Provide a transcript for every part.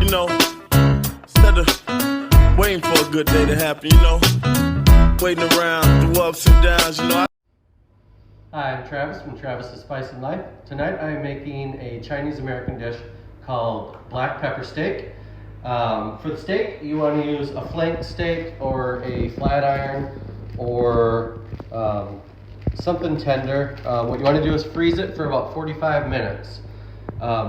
you know, instead of waiting for a good day to happen, you know, waiting around through ups and downs, you know. Hi, I'm Travis from Travis's Spice and Life. Tonight I'm making a Chinese American dish called black pepper steak. For the steak, you want to use a flank steak or a flat iron or something tender. What you want to do is freeze it for about 45 minutes.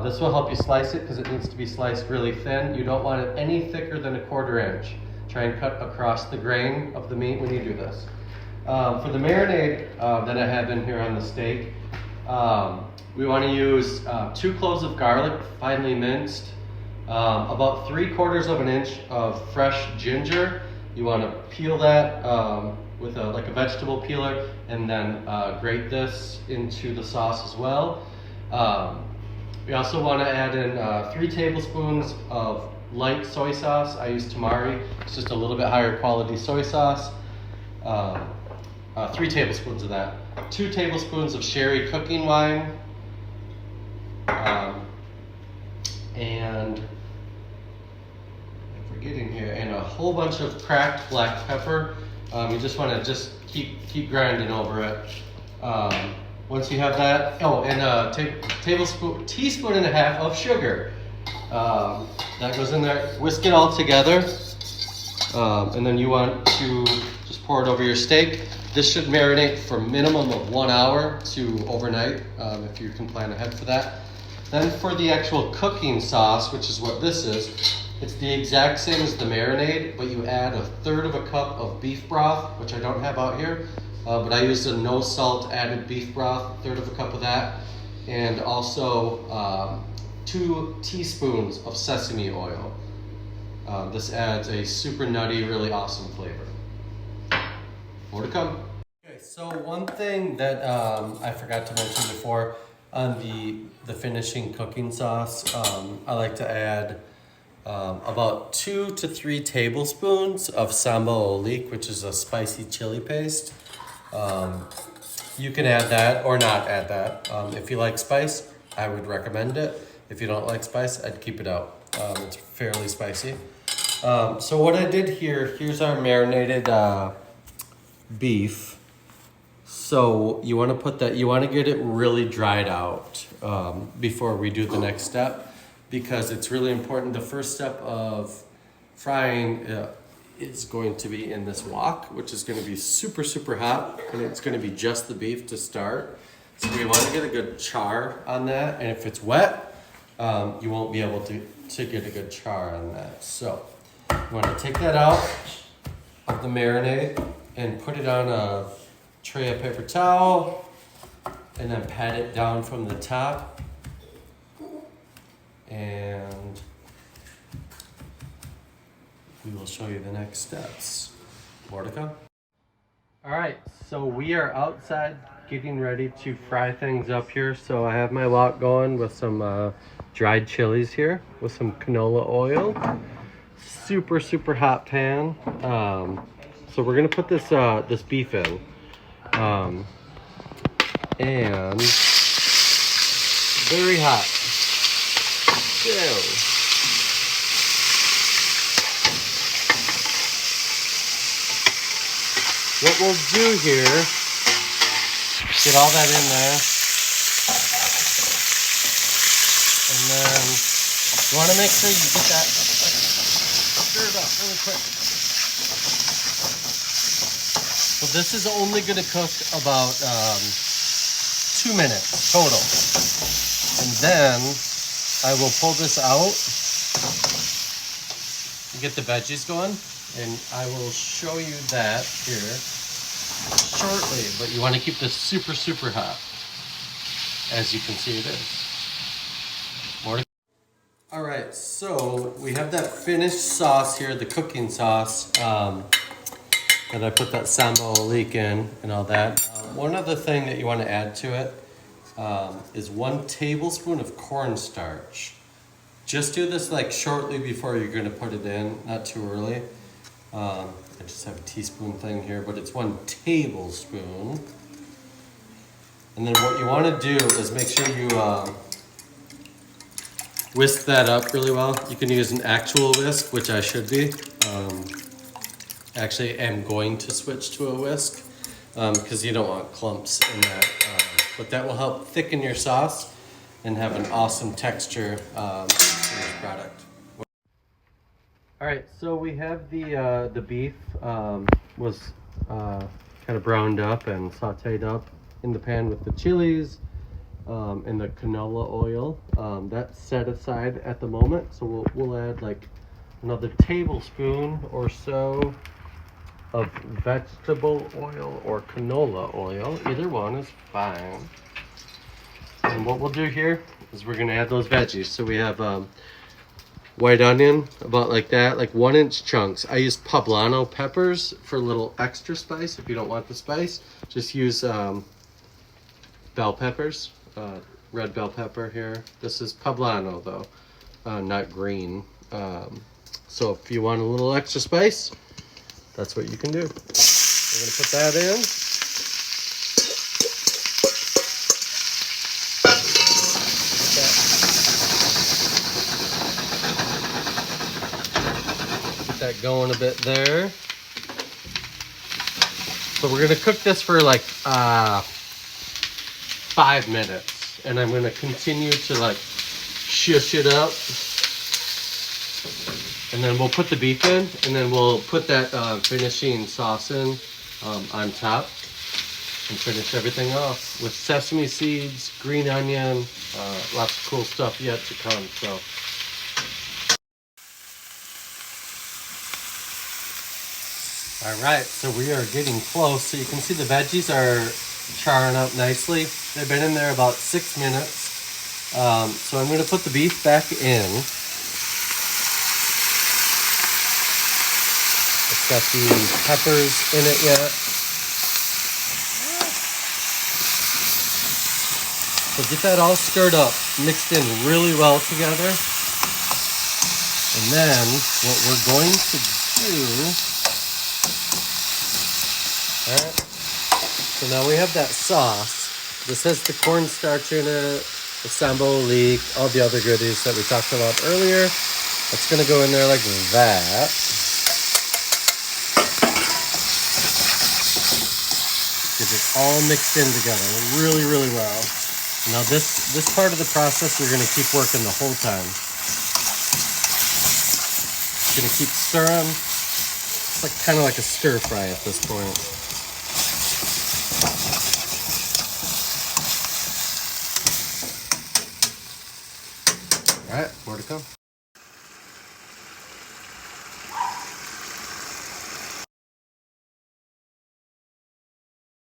This will help you slice it because it needs to be sliced really thin. You don't want it any thicker than 1/4 inch. Try and cut across the grain of the meat when you do this. For the marinade that I have in here on the steak, we want to use 2 cloves of garlic, finely minced, about 3/4 inch of fresh ginger. You want to peel that with like a vegetable peeler, and then grate this into the sauce as well. We also want to add in 3 tablespoons of light soy sauce. I use Tamari. It's just a little bit higher quality soy sauce. 3 tablespoons of that. 2 tablespoons of sherry cooking wine. And I'm forgetting here, and a whole bunch of cracked black pepper. You just want to keep grinding over it. Once you have that, and a teaspoon and a half of sugar. That goes in there. Whisk it all together, and then you want to just pour it over your steak. This should marinate for a minimum of 1 hour to overnight, if you can plan ahead for that. Then for the actual cooking sauce, which is what this is, it's the exact same as the marinade, but you add 1/3 cup of beef broth, which I don't have out here, but I used a no salt added beef broth, 1/3 cup of that, and also 2 teaspoons of sesame oil. This adds a super nutty, really awesome flavor. More to come. Okay, so one thing that I forgot to mention before on the finishing cooking sauce, I like to add about 2 to 3 tablespoons of sambal olik, which is a spicy chili paste. You can add that or not add that. If you like spice, I would recommend it. If you don't like spice, I'd keep it out. It's fairly spicy. So what I did here's our marinated beef. So you want to get it really dried out before we do the next step, because it's really important. The first step of frying is going to be in this wok, which is going to be super, super hot, and it's going to be just the beef to start. So we want to get a good char on that, and if it's wet, you won't be able to get a good char on that. So you want to take that out of the marinade and put it on a tray of paper towel, and then pat it down from the top. And we will show you the next steps. More to come. All right, so we are outside getting ready to fry things up here. So I have my wok going with some dried chilies here with some canola oil. Super, super hot pan. So we're gonna put this beef in. And very hot. So what we'll do here, get all that in there, and then you want to make sure you get that stirred up really quick. So this is only going to cook about 2 minutes total, and then I will pull this out and get the veggies going, and I will show you that here shortly. But you want to keep this super, super hot, as you can see it is. More to All right, so we have that finished sauce here, the cooking sauce, that I put that sambal olik in and all that. One other thing that you want to add to it is 1 tablespoon of cornstarch. Just do this like shortly before you're going to put it in, not too early. I just have a teaspoon thing here, but it's 1 tablespoon. And then what you want to do is make sure you whisk that up really well. You can use an actual whisk, which I should be. Actually, am going to switch to a whisk because you don't want clumps in that. But that will help thicken your sauce and have an awesome texture in this product. All right, so we have the beef was kind of browned up and sauteed up in the pan with the chilies and the canola oil. That's set aside at the moment, so we'll add like another tablespoon or so of vegetable oil or canola oil. Either one is fine. And what we'll do here is we're gonna add those veggies. So we have white onion, about like that, like 1-inch chunks. I use poblano peppers for a little extra spice. If you don't want the spice, just use bell peppers, red bell pepper here. This is poblano though, not green. So if you want a little extra spice, that's what you can do. We're gonna put that in. Get that going a bit there. So we're gonna cook this for like 5 minutes, and I'm gonna continue to like shush it up. And then we'll put the beef in, and then we'll put that finishing sauce in on top and finish everything off with sesame seeds, green onion, lots of cool stuff yet to come. So, all right, so we are getting close. So you can see the veggies are charring up nicely. They've been in there about 6 minutes. So I'm going to put the beef back in. It's got the peppers in it yet. So get that all stirred up, mixed in really well together. And then what we're going to do, all right, so now we have that sauce. This has the cornstarch in it, the sambal leek, all the other goodies that we talked about earlier. It's gonna go in there like that. Get it all mixed in together really, really well. Now this part of the process we're gonna keep working the whole time. Gonna keep stirring. It's like kind of like a stir fry at this point. All right, more to come.